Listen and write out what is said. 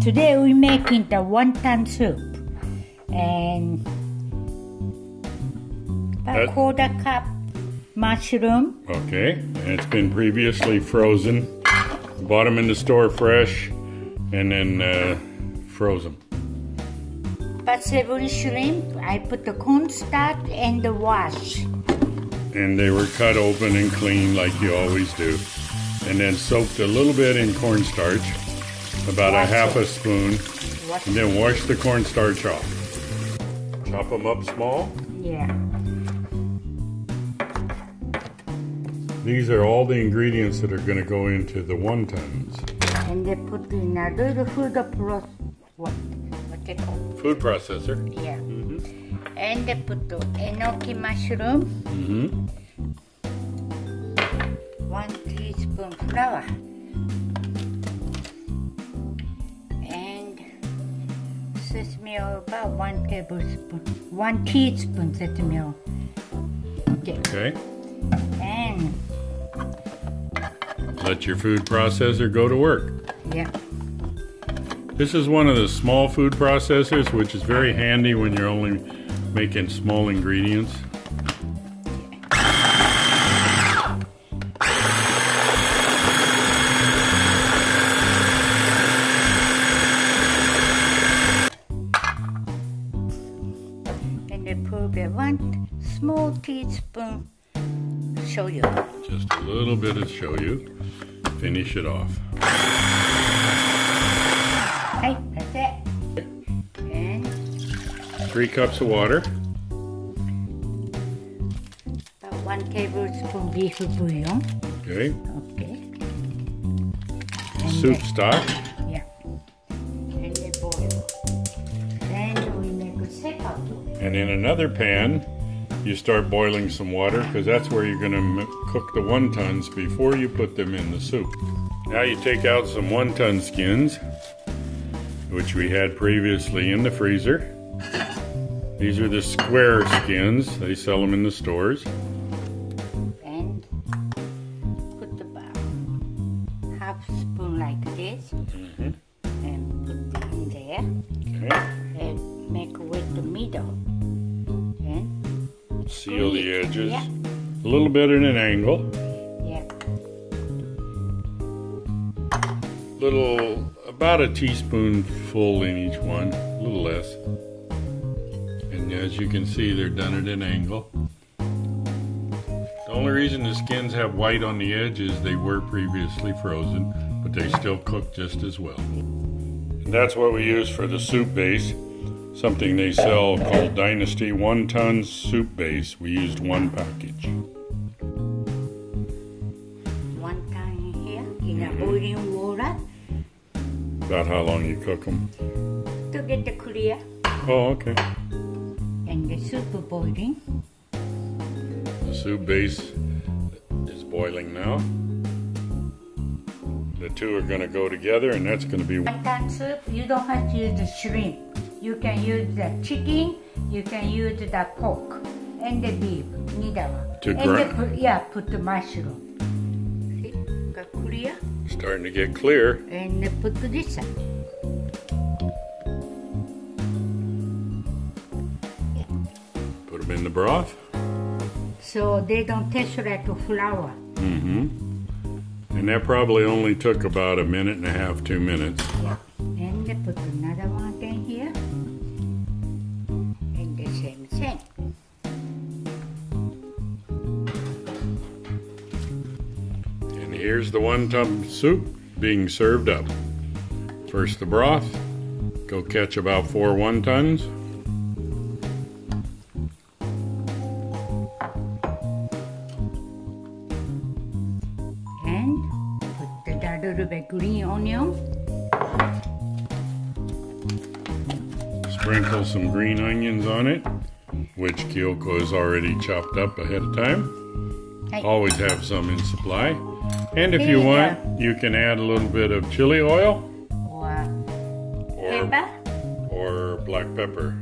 Today we're making the wonton soup and about quarter cup mushroom. Okay, and it's been previously frozen. Bought them in the store fresh and then froze them. About 7 shrimp, I put the cornstarch and the wash. And they were cut open and clean like you always do. And then soaked a little bit in cornstarch, about a half a spoon, and then wash the cornstarch off. Chop them up small. Yeah. These are all the ingredients that are going to go into the wontons. And they put in a little food what they call? Food processor. Yeah. And they put the enoki mushroom. 1 teaspoon flour. And sesame oil, about 1 tablespoon. 1 teaspoon sesame oil. Okay. And let your food processor go to work. yeah. This is one of the small food processors, which is very handy when you're only making small ingredients. And they put 1 small teaspoon shoyu. Just a little bit of shoyu. Finish it off. Okay, that's it. And 3 cups of water. about 1 tablespoon beef bouillon. Okay. Okay. And Soup stock. yeah. And they boil. Then we make a seperate. And in another pan, you start boiling some water because that's where you're going to cook the wontons before you put them in the soup. Now you take out some wonton skins, which we had previously in the freezer. These are the square skins. They sell them in the stores. And put about half spoon like this. And put it in there. Okay. And make with the middle. And Seal the edges. yeah. A little bit at an angle. Yeah. About a teaspoonful in each one, a little less. And as you can see, they're done at an angle. The only reason the skins have white on the edge is they were previously frozen, but they still cook just as well. And that's what we use for the soup base, something they sell called Dynasty Wonton Soup Base. We used 1 package. Wonton here in a boiling water. About how long you cook them? To get the clear. Oh, okay. And the soup boiling. The soup base is boiling now. The two are going to go together, and that's going to be Wonton soup, you don't have to use the shrimp. You can use the chicken, you can use the pork, and the beef, neither one. To and put the mushroom. See, got clear. starting to get clear. And put this up. Put them in the broth. So they don't taste like a flour. And that probably only took about 1.5 minutes, 2 minutes. Yeah. And they put another one in here. And the same thing. And here's the wonton soup being served up. First the broth. Go catch about 4 wontons. And put the little bit green onion. Sprinkle some green onions on it, which Kiyoko has already chopped up ahead of time. Hey. Always have some in supply. And if you want, you can add a little bit of chili oil Or pepper. or black pepper.